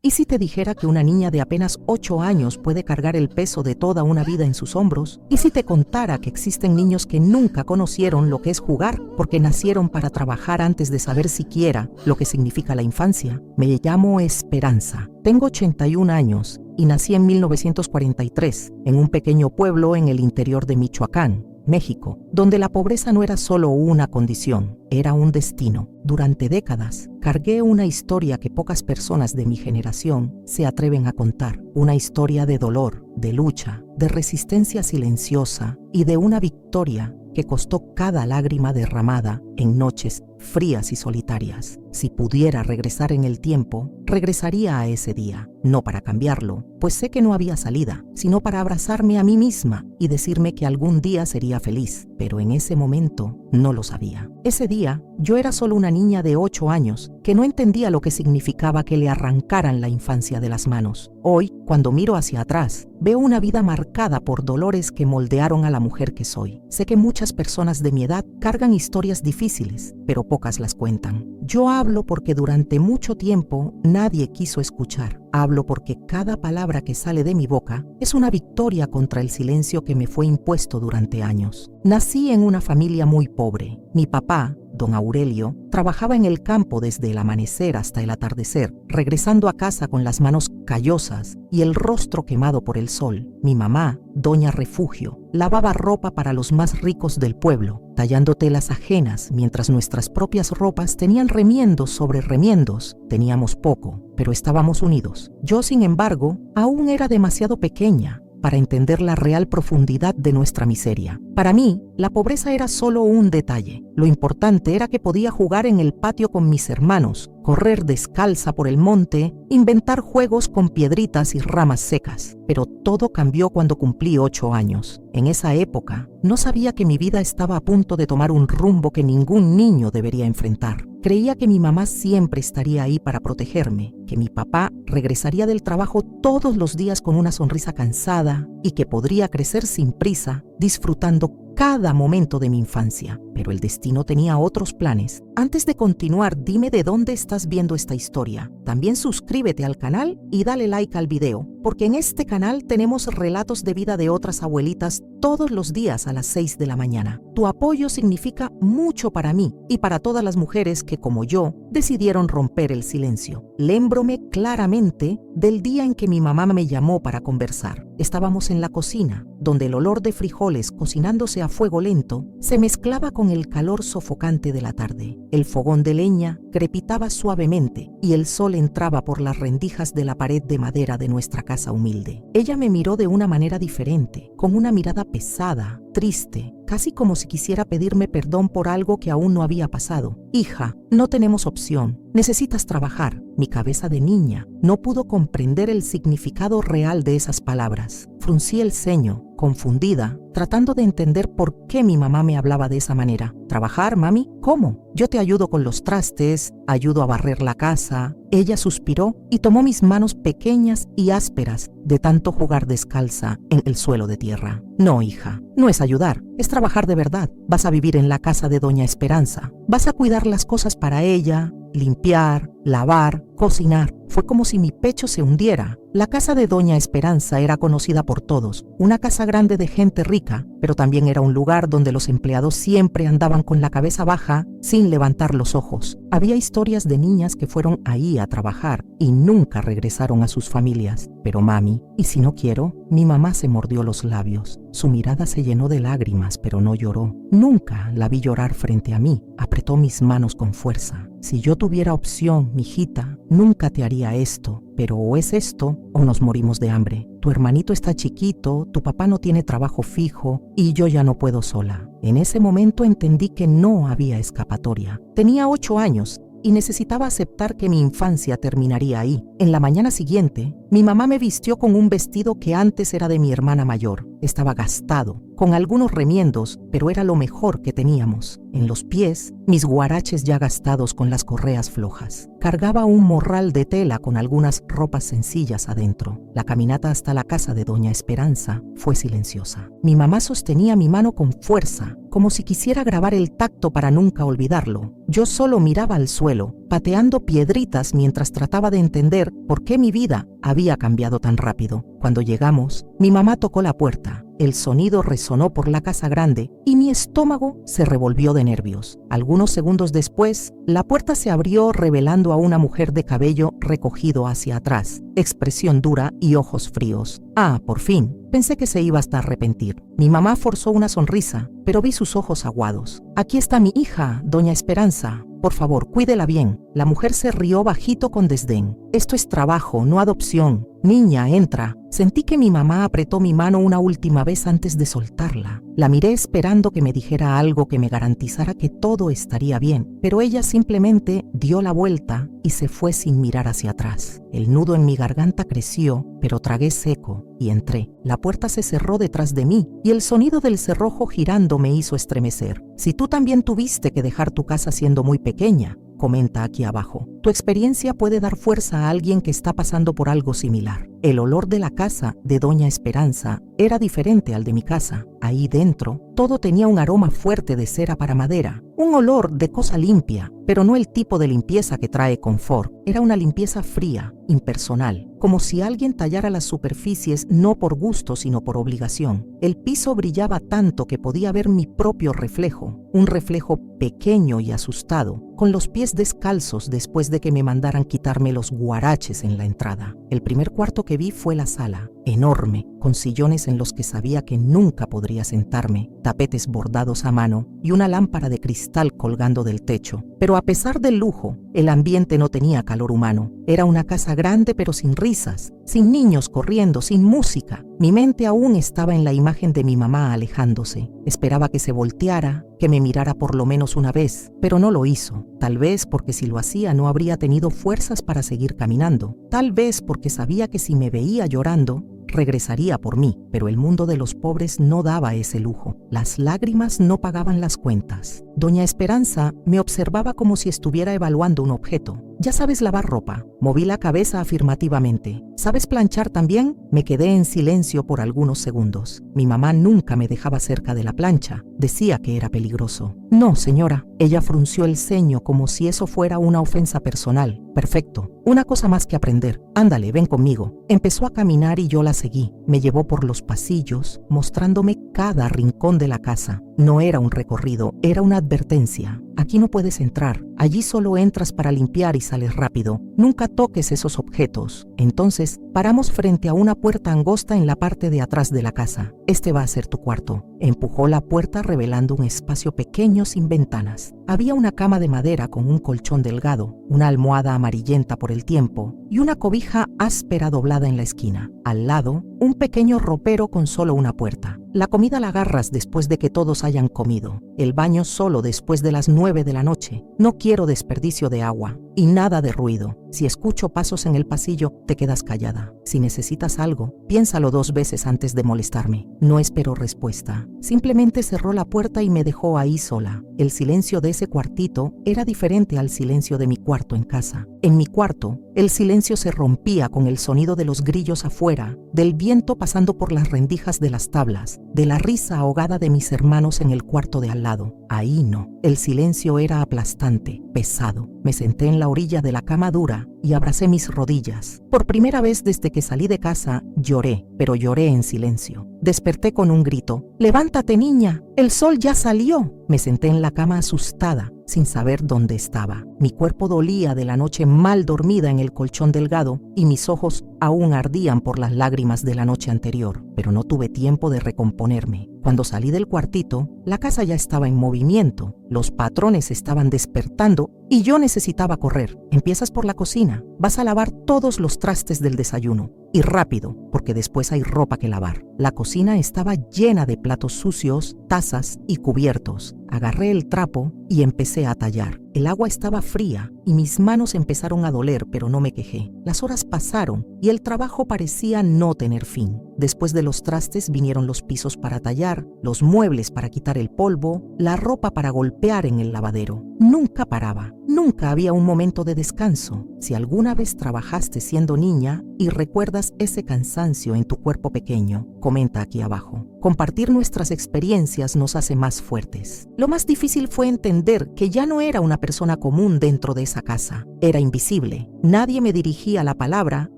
¿Y si te dijera que una niña de apenas 8 años puede cargar el peso de toda una vida en sus hombros? ¿Y si te contara que existen niños que nunca conocieron lo que es jugar porque nacieron para trabajar antes de saber siquiera lo que significa la infancia? Me llamo Esperanza, tengo 81 años y nací en 1943 en un pequeño pueblo en el interior de Michoacán, México, donde la pobreza no era solo una condición, era un destino. Durante décadas, cargué una historia que pocas personas de mi generación se atreven a contar, una historia de dolor, de lucha, de resistencia silenciosa y de una victoria que costó cada lágrima derramada en noches frías y solitarias. Si pudiera regresar en el tiempo, regresaría a ese día, no para cambiarlo, pues sé que no había salida, sino para abrazarme a mí misma y decirme que algún día sería feliz, pero en ese momento no lo sabía. Ese día, yo era solo una niña de 8 años que no entendía lo que significaba que le arrancaran la infancia de las manos. Hoy, cuando miro hacia atrás, veo una vida marcada por dolores que moldearon a la mujer que soy. Sé que muchas personas de mi edad cargan historias difíciles, pero pocas las cuentan. Yo hablo porque durante mucho tiempo nadie quiso escuchar. Hablo porque cada palabra que sale de mi boca es una victoria contra el silencio que me fue impuesto durante años. Nací en una familia muy pobre. Mi papá, don Aurelio, trabajaba en el campo desde el amanecer hasta el atardecer, regresando a casa con las manos callosas y el rostro quemado por el sol. Mi mamá, doña Refugio, lavaba ropa para los más ricos del pueblo, tallando telas ajenas mientras nuestras propias ropas tenían remiendos sobre remiendos. Teníamos poco, pero estábamos unidos. Yo, sin embargo, aún era demasiado pequeña para entender la real profundidad de nuestra miseria. Para mí, la pobreza era solo un detalle. Lo importante era que podía jugar en el patio con mis hermanos, correr descalza por el monte, inventar juegos con piedritas y ramas secas. Pero todo cambió cuando cumplí 8 años. En esa época, no sabía que mi vida estaba a punto de tomar un rumbo que ningún niño debería enfrentar. Creía que mi mamá siempre estaría ahí para protegerme, que mi papá regresaría del trabajo todos los días con una sonrisa cansada y que podría crecer sin prisa, disfrutando cada momento de mi infancia. Pero el destino tenía otros planes. Antes de continuar, dime de dónde estás viendo esta historia. También suscríbete al canal y dale like al video, porque en este canal tenemos relatos de vida de otras abuelitas todos los días a las 6 de la mañana. Tu apoyo significa mucho para mí y para todas las mujeres que, como yo, decidieron romper el silencio. Lémbrome claramente del día en que mi mamá me llamó para conversar. Estábamos en la cocina, donde el olor de frijoles cocinándose a fuego lento se mezclaba con el calor sofocante de la tarde. El fogón de leña crepitaba suavemente y el sol entraba por las rendijas de la pared de madera de nuestra casa humilde. Ella me miró de una manera diferente, con una mirada pesada, triste, casi como si quisiera pedirme perdón por algo que aún no había pasado. Hija, no tenemos opción. Necesitas trabajar. Mi cabeza de niña no pudo comprender el significado real de esas palabras. Fruncí el ceño, confundida, tratando de entender por qué mi mamá me hablaba de esa manera. ¿Trabajar, mami? ¿Cómo? Yo te ayudo con los trastes, ayudo a barrer la casa. Ella suspiró y tomó mis manos pequeñas y ásperas de tanto jugar descalza en el suelo de tierra. No, hija, no es ayudar, es trabajar de verdad. Vas a vivir en la casa de doña Esperanza. Vas a cuidar las cosas para ella, limpiar, lavar, cocinar. Fue como si mi pecho se hundiera. La casa de doña Esperanza era conocida por todos, una casa grande de gente rica, pero también era un lugar donde los empleados siempre andaban con la cabeza baja, sin levantar los ojos. Había historias de niñas que fueron ahí a trabajar y nunca regresaron a sus familias. Pero mami, ¿y si no quiero? Mi mamá se mordió los labios. Su mirada se llenó de lágrimas, pero no lloró. Nunca la vi llorar frente a mí. Apretó mis manos con fuerza. Si yo tuviera opción, mijita, nunca te haría esto. Pero o es esto o nos morimos de hambre. Tu hermanito está chiquito, tu papá no tiene trabajo fijo y yo ya no puedo sola. En ese momento entendí que no había escapatoria. Tenía 8 años y necesitaba aceptar que mi infancia terminaría ahí. En la mañana siguiente, Mi mamá me vistió con un vestido que antes era de mi hermana mayor. Estaba gastado, con algunos remiendos, pero era lo mejor que teníamos. En los pies, mis guaraches ya gastados con las correas flojas. Cargaba un morral de tela con algunas ropas sencillas adentro. La caminata hasta la casa de doña Esperanza fue silenciosa. Mi mamá sostenía mi mano con fuerza, como si quisiera grabar el tacto para nunca olvidarlo. Yo solo miraba al suelo, pateando piedritas mientras trataba de entender por qué mi vida había cambiado tan rápido. Cuando llegamos, mi mamá tocó la puerta. El sonido resonó por la casa grande y mi estómago se revolvió de nervios. Algunos segundos después, la puerta se abrió revelando a una mujer de cabello recogido hacia atrás, expresión dura y ojos fríos. Ah, por fin. Pensé que se iba hasta arrepentir. Mi mamá forzó una sonrisa, pero vi sus ojos aguados. Aquí está mi hija, doña Esperanza. Por favor, cuídela bien. La mujer se rió bajito con desdén. Esto es trabajo, no adopción. Niña, entra. Sentí que mi mamá apretó mi mano una última vez antes de soltarla. La miré esperando que me dijera algo que me garantizara que todo estaría bien, pero ella simplemente dio la vuelta y se fue sin mirar hacia atrás. El nudo en mi garganta creció, pero tragué seco y entré. La puerta se cerró detrás de mí y el sonido del cerrojo girando me hizo estremecer. Si tú también tuviste que dejar tu casa siendo muy pequeña, comenta aquí abajo, tu experiencia puede dar fuerza a alguien que está pasando por algo similar. El olor de la casa de doña Esperanza era diferente al de mi casa. Ahí dentro, todo tenía un aroma fuerte de cera para madera, un olor de cosa limpia, pero no el tipo de limpieza que trae confort. Era una limpieza fría, impersonal, como si alguien tallara las superficies no por gusto sino por obligación. El piso brillaba tanto que podía ver mi propio reflejo, un reflejo pequeño y asustado, con los pies descalzos después de que me mandaran quitarme los guaraches en la entrada. El primer cuarto que vi fue la sala, enorme, con sillones en los que sabía que nunca podría sentarme, tapetes bordados a mano y una lámpara de cristal colgando del techo. Pero a pesar del lujo, el ambiente no tenía calor humano. Era una casa grande pero sin risas, sin niños corriendo, sin música. Mi mente aún estaba en la imagen de mi mamá alejándose. Esperaba que se volteara, que me mirara por lo menos una vez, pero no lo hizo. Tal vez porque si lo hacía no habría tenido fuerzas para seguir caminando. Tal vez porque sabía que si me veía llorando, regresaría por mí, pero el mundo de los pobres no daba ese lujo. Las lágrimas no pagaban las cuentas. Doña Esperanza me observaba como si estuviera evaluando un objeto. ¿Ya sabes lavar ropa? Moví la cabeza afirmativamente. ¿Sabes planchar también? Me quedé en silencio por algunos segundos. Mi mamá nunca me dejaba cerca de la plancha. Decía que era peligroso. No, señora. Ella frunció el ceño como si eso fuera una ofensa personal. Perfecto. Una cosa más que aprender. Ándale, ven conmigo. Empezó a caminar y yo la seguí. Me llevó por los pasillos, mostrándome cada rincón de la casa. No era un recorrido, era una advertencia. Aquí no puedes entrar. Allí solo entras para limpiar y sales rápido. Nunca toques esos objetos. Entonces, paramos frente a una puerta angosta en la parte de atrás de la casa. Este va a ser tu cuarto. Empujó la puerta revelando un espacio pequeño sin ventanas. Había una cama de madera con un colchón delgado, una almohada amarillenta por el tiempo y una cobija áspera doblada en la esquina. Al lado, un pequeño ropero con solo una puerta. La comida la agarras después de que todos hayan comido. El baño solo después de las 9 de la noche. No quiero desperdicio de agua y nada de ruido. Si escucho pasos en el pasillo, te quedas callada. Si necesitas algo, piénsalo 2 veces antes de molestarme. No espero respuesta. Simplemente cerró la puerta y me dejó ahí sola. El silencio de ese cuartito era diferente al silencio de mi cuarto en casa. En mi cuarto, el silencio se rompía con el sonido de los grillos afuera, del viento pasando por las rendijas de las tablas, de la risa ahogada de mis hermanos en el cuarto de al lado. Ahí no. El silencio era aplastante, pesado. Me senté en la orilla de la cama dura y abracé mis rodillas. Por primera vez desde que salí de casa, lloré, pero lloré en silencio. Desperté con un grito. ¡Levántate, niña! ¡El sol ya salió! Me senté en la cama asustada, sin saber dónde estaba. Mi cuerpo dolía de la noche mal dormida en el colchón delgado y mis ojos aún ardían por las lágrimas de la noche anterior, pero no tuve tiempo de recomponerme. Cuando salí del cuartito, la casa ya estaba en movimiento, los patrones estaban despertando y yo necesitaba correr. Empiezas por la cocina, vas a lavar todos los trastes del desayuno. Y rápido, porque después hay ropa que lavar. La cocina estaba llena de platos sucios, tazas y cubiertos. Agarré el trapo y empecé a tallar. El agua estaba fría y mis manos empezaron a doler, pero no me quejé. Las horas pasaron y el trabajo parecía no tener fin. Después de los trastes vinieron los pisos para tallar, los muebles para quitar el polvo, la ropa para golpear en el lavadero. Nunca paraba, nunca había un momento de descanso. Si alguna vez trabajaste siendo niña y recuerdas ese cansancio en tu cuerpo pequeño, comenta aquí abajo. Compartir nuestras experiencias nos hace más fuertes. Lo más difícil fue entender que ya no era una persona común dentro de esa casa. Era invisible. Nadie me dirigía la palabra,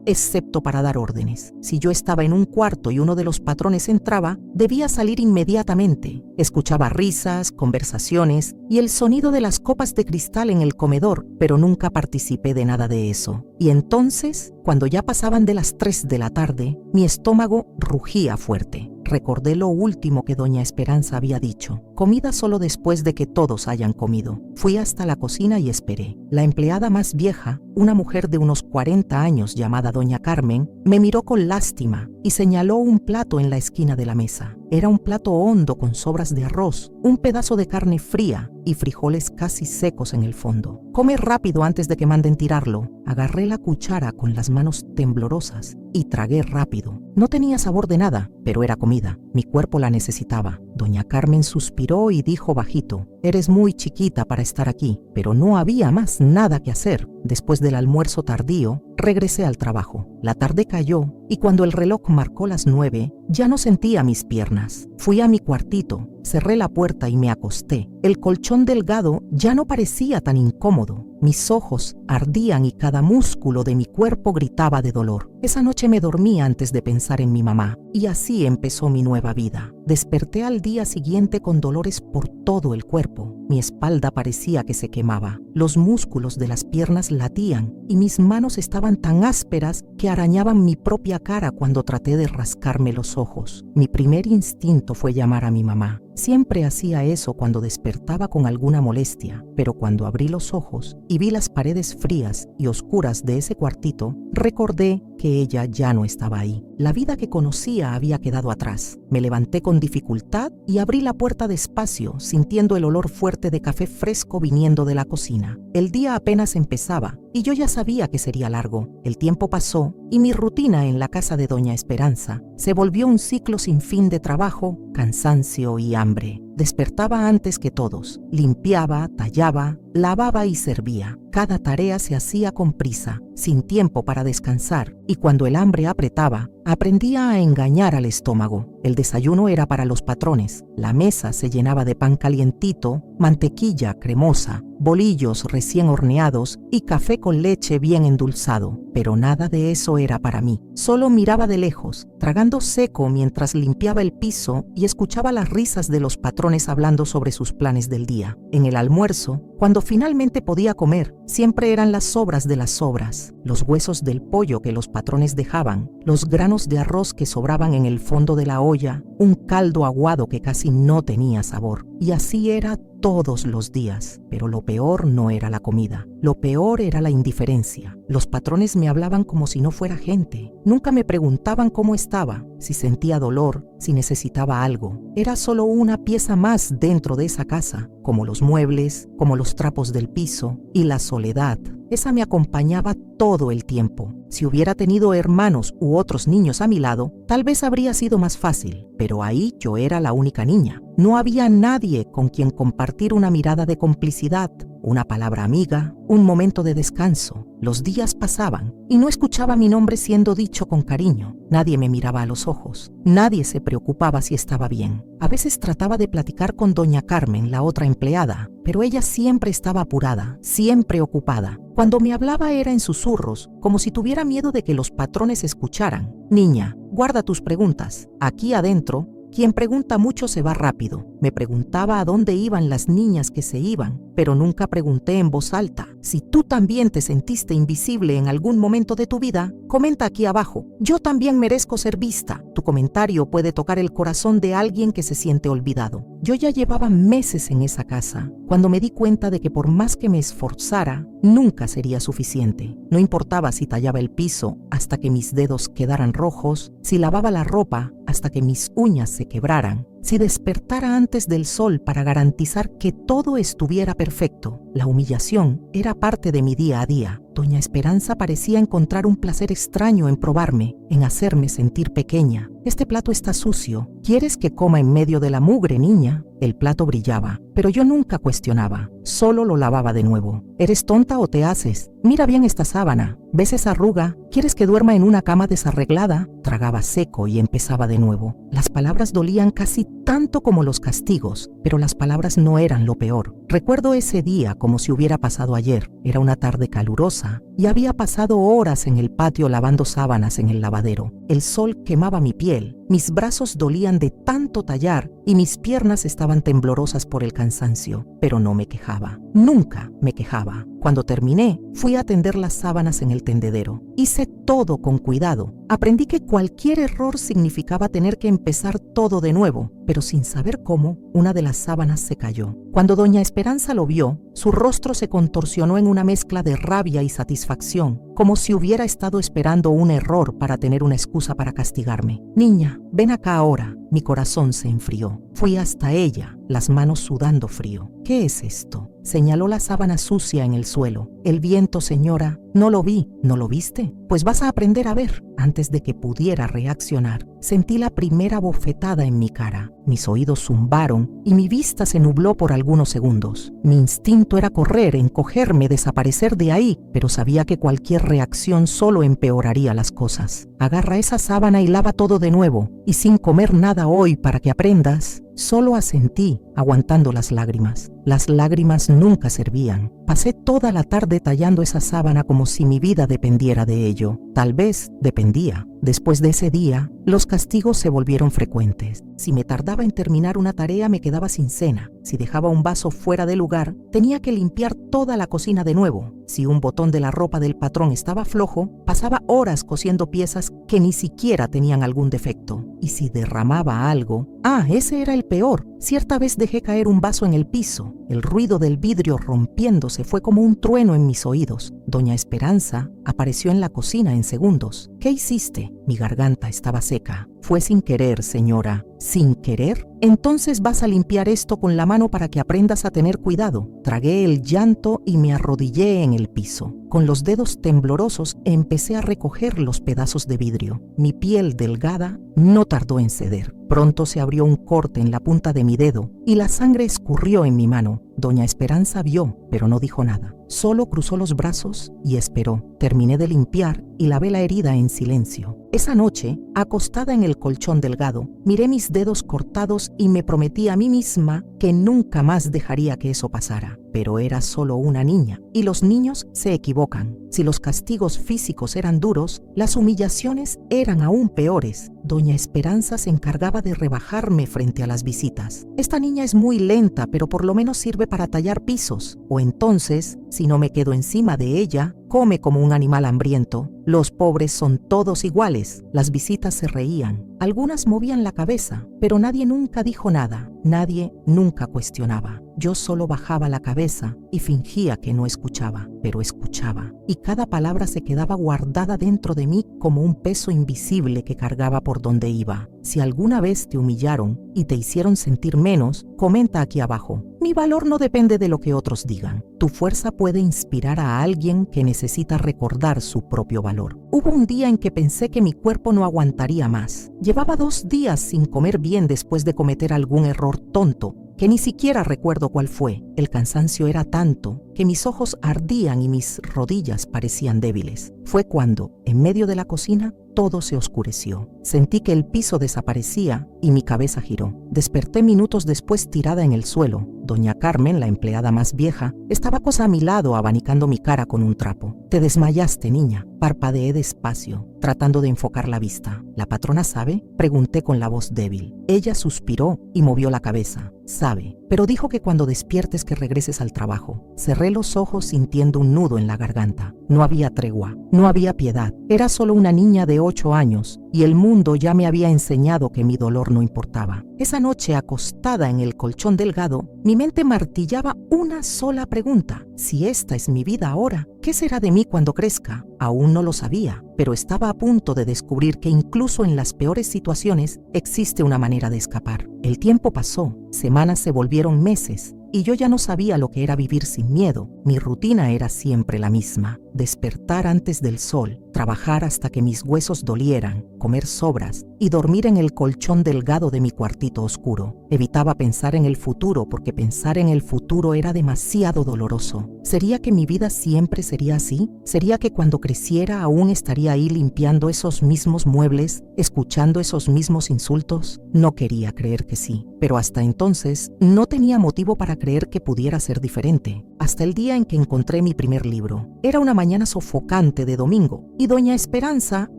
excepto para dar órdenes. Si yo estaba en un cuarto y uno de los patrones entraba, debía salir inmediatamente. Escuchaba risas, conversaciones y el sonido de las copas de cristal en el comedor, pero nunca participé de nada de eso. Y entonces, cuando ya pasaban de las 3 de la tarde, mi estómago rugía fuerte. Recordé lo último que doña Esperanza había dicho. Comida solo después de que todos hayan comido. Fui hasta la cocina y esperé. La empleada más vieja, una mujer de unos 40 años llamada doña Carmen, me miró con lástima y señaló un plato en la esquina de la mesa. Era un plato hondo con sobras de arroz, un pedazo de carne fría y frijoles casi secos en el fondo. Come rápido antes de que manden tirarlo. Agarré la cuchara con las manos temblorosas y tragué rápido. No tenía sabor de nada, pero era comida. Mi cuerpo la necesitaba. Doña Carmen suspiró y dijo bajito: «Eres muy chiquita para estar aquí», pero no había más nada que hacer. Después del almuerzo tardío, regresé al trabajo. La tarde cayó y cuando el reloj marcó las 9, ya no sentía mis piernas. Fui a mi cuartito, cerré la puerta y me acosté. El colchón delgado ya no parecía tan incómodo. Mis ojos ardían y cada músculo de mi cuerpo gritaba de dolor. Esa noche me dormí antes de pensar en mi mamá y así empezó mi nueva vida. Desperté al día siguiente con dolores por todo el cuerpo. Mi espalda parecía que se quemaba. Los músculos de las piernas latían y mis manos estaban tan ásperas que arañaban mi propia cara cuando traté de rascarme los ojos. Mi primer instinto fue llamar a mi mamá. Siempre hacía eso cuando despertaba con alguna molestia, pero cuando abrí los ojos y vi las paredes frías y oscuras de ese cuartito, recordé que ella ya no estaba ahí. La vida que conocía había quedado atrás. Me levanté con dificultad y abrí la puerta despacio, sintiendo el olor fuerte de café fresco viniendo de la cocina. El día apenas empezaba y yo ya sabía que sería largo. El tiempo pasó y mi rutina en la casa de doña Esperanza se volvió un ciclo sin fin de trabajo, cansancio y hambre. Despertaba antes que todos, limpiaba, tallaba, lavaba y servía. Cada tarea se hacía con prisa, sin tiempo para descansar, y cuando el hambre apretaba, aprendía a engañar al estómago. El desayuno era para los patrones. La mesa se llenaba de pan calientito, mantequilla cremosa, bolillos recién horneados y café con leche bien endulzado. Pero nada de eso era para mí. Solo miraba de lejos, tragando seco mientras limpiaba el piso y escuchaba las risas de los patrones hablando sobre sus planes del día. En el almuerzo, cuando finalmente podía comer, siempre eran las sobras de las sobras, los huesos del pollo que los patrones dejaban, los granos de arroz que sobraban en el fondo de la olla, un caldo aguado que casi no tenía sabor. Y así era todos los días. Pero lo peor no era la comida. Lo peor era la indiferencia. Los patrones me hablaban como si no fuera gente. Nunca me preguntaban cómo estaba, si sentía dolor, si necesitaba algo. Era solo una pieza más dentro de esa casa, como los muebles, como los trapos del piso y la soledad. Esa me acompañaba todo el tiempo. Si hubiera tenido hermanos u otros niños a mi lado, tal vez habría sido más fácil, pero ahí yo era la única niña. No había nadie con quien compartir una mirada de complicidad, una palabra amiga, un momento de descanso. Los días pasaban y no escuchaba mi nombre siendo dicho con cariño. Nadie me miraba a los ojos. Nadie se preocupaba si estaba bien. A veces trataba de platicar con doña Carmen, la otra empleada, pero ella siempre estaba apurada, siempre ocupada. Cuando me hablaba era en susurros, como si tuviera miedo de que los patrones escucharan. «Niña, guarda tus preguntas. Aquí adentro, quien pregunta mucho se va rápido». Me preguntaba a dónde iban las niñas que se iban, pero nunca pregunté en voz alta. Si tú también te sentiste invisible en algún momento de tu vida, comenta aquí abajo. Yo también merezco ser vista. Tu comentario puede tocar el corazón de alguien que se siente olvidado. Yo ya llevaba meses en esa casa, cuando me di cuenta de que por más que me esforzara, nunca sería suficiente. No importaba si tallaba el piso hasta que mis dedos quedaran rojos, si lavaba la ropa hasta que mis uñas se quebraran, si despertara antes del sol para garantizar que todo estuviera perfecto. La humillación era parte de mi día a día. Doña Esperanza parecía encontrar un placer extraño en probarme, en hacerme sentir pequeña. Este plato está sucio. ¿Quieres que coma en medio de la mugre, niña? El plato brillaba, pero yo nunca cuestionaba. Solo lo lavaba de nuevo. ¿Eres tonta o te haces? Mira bien esta sábana. ¿Ves esa arruga? ¿Quieres que duerma en una cama desarreglada? Tragaba seco y empezaba de nuevo. Las palabras dolían casi tanto como los castigos, pero las palabras no eran lo peor. Recuerdo ese día como si hubiera pasado ayer. Era una tarde calurosa y había pasado horas en el patio lavando sábanas en el lavadero. El sol quemaba mi piel, mis brazos dolían de tanto tallar y mis piernas estaban temblorosas por el cansancio, pero no me quejaba. Nunca me quejaba. Cuando terminé, fui a tender las sábanas en el tendedero. Hice todo con cuidado. Aprendí que cualquier error significaba tener que empezar todo de nuevo, pero sin saber cómo, una de las sábanas se cayó. Cuando doña Esperanza lo vio, su rostro se contorsionó en una mezcla de rabia y satisfacción, como si hubiera estado esperando un error para tener una excusa para castigarme. Niña, ven acá ahora. Mi corazón se enfrió. Fui hasta ella, las manos sudando frío. ¿Qué es esto? Señaló la sábana sucia en el suelo. El viento, señora. No lo vi. ¿No lo viste? Pues vas a aprender a ver. Antes de que pudiera reaccionar, sentí la primera bofetada en mi cara. Mis oídos zumbaron y mi vista se nubló por algunos segundos. Mi instinto era correr, encogerme, desaparecer de ahí, pero sabía que cualquier reacción solo empeoraría las cosas. Agarra esa sábana y lava todo de nuevo, y sin comer nada hoy para que aprendas. Solo asentí, aguantando las lágrimas. Las lágrimas nunca servían. Pasé toda la tarde tallando esa sábana como si mi vida dependiera de ello. Tal vez dependía. Después de ese día, los castigos se volvieron frecuentes. Si me tardaba en terminar una tarea, me quedaba sin cena. Si dejaba un vaso fuera de lugar, tenía que limpiar toda la cocina de nuevo. Si un botón de la ropa del patrón estaba flojo, pasaba horas cosiendo piezas que ni siquiera tenían algún defecto. Y si derramaba algo, ese era el peor. Cierta vez dejé caer un vaso en el piso. El ruido del vidrio rompiéndose fue como un trueno en mis oídos. Doña Esperanza apareció en la cocina en segundos. ¿Qué hiciste? Mi garganta estaba seca. Fue sin querer, señora. ¿Sin querer? Entonces vas a limpiar esto con la mano para que aprendas a tener cuidado. Tragué el llanto y me arrodillé en el piso. Con los dedos temblorosos empecé a recoger los pedazos de vidrio. Mi piel delgada no tardó en ceder. Pronto se abrió un corte en la punta de mi dedo y la sangre escurrió en mi mano. Doña Esperanza vio, pero no dijo nada. Solo cruzó los brazos y esperó. Terminé de limpiar y lavé la herida en silencio. Esa noche, acostada en el colchón delgado, miré mis dedos cortados y me prometí a mí misma que nunca más dejaría que eso pasara. Pero era solo una niña, y los niños se equivocan. Si los castigos físicos eran duros, las humillaciones eran aún peores. Doña Esperanza se encargaba de rebajarme frente a las visitas. Esta niña es muy lenta, pero por lo menos sirve para tallar pisos. O entonces, si no me quedo encima de ella, come como un animal hambriento. Los pobres son todos iguales. Las visitas se reían. Algunas movían la cabeza, pero nadie nunca dijo nada. Nadie nunca cuestionaba. Yo solo bajaba la cabeza y fingía que no escuchaba, pero escuchaba. Y cada palabra se quedaba guardada dentro de mí como un peso invisible que cargaba por donde iba. Si alguna vez te humillaron y te hicieron sentir menos, comenta aquí abajo. Mi valor no depende de lo que otros digan. Tu fuerza puede inspirar a alguien que necesita recordar su propio valor. Hubo un día en que pensé que mi cuerpo no aguantaría más. Llevaba 2 días sin comer bien después de cometer algún error tonto, que ni siquiera recuerdo cuál fue. El cansancio era tanto que mis ojos ardían y mis rodillas parecían débiles. Fue cuando, en medio de la cocina, todo se oscureció. Sentí que el piso desaparecía y mi cabeza giró. Desperté minutos después tirada en el suelo. Doña Carmen, la empleada más vieja, estaba cosa a mi lado abanicando mi cara con un trapo. «Te desmayaste, niña». Parpadeé despacio, tratando de enfocar la vista. ¿La patrona sabe?, pregunté con la voz débil. Ella suspiró y movió la cabeza. «Sabe, pero dijo que cuando despiertes que regreses al trabajo». Cerré los ojos sintiendo un nudo en la garganta. No había tregua, no había piedad. Era solo una niña de 8 años y el mundo ya me había enseñado que mi dolor no importaba. Esa noche, acostada en el colchón delgado, mi mente martillaba una sola pregunta. Si esta es mi vida ahora, ¿Qué será de mí cuando crezca? Aún no lo sabía, pero estaba a punto de descubrir que incluso en las peores situaciones existe una manera de escapar. El tiempo pasó, semanas se volvieron meses, y yo ya no sabía lo que era vivir sin miedo. Mi rutina era siempre la misma: despertar antes del sol, trabajar hasta que mis huesos dolieran, comer sobras y dormir en el colchón delgado de mi cuartito oscuro. Evitaba pensar en el futuro porque pensar en el futuro era demasiado doloroso. ¿Sería que mi vida siempre sería así? ¿Sería que cuando creciera aún estaría ahí limpiando esos mismos muebles, escuchando esos mismos insultos? No quería creer que sí, pero hasta entonces no tenía motivo para creer que pudiera ser diferente. Hasta el día en que encontré mi primer libro. Era una mañana sofocante de domingo y doña Esperanza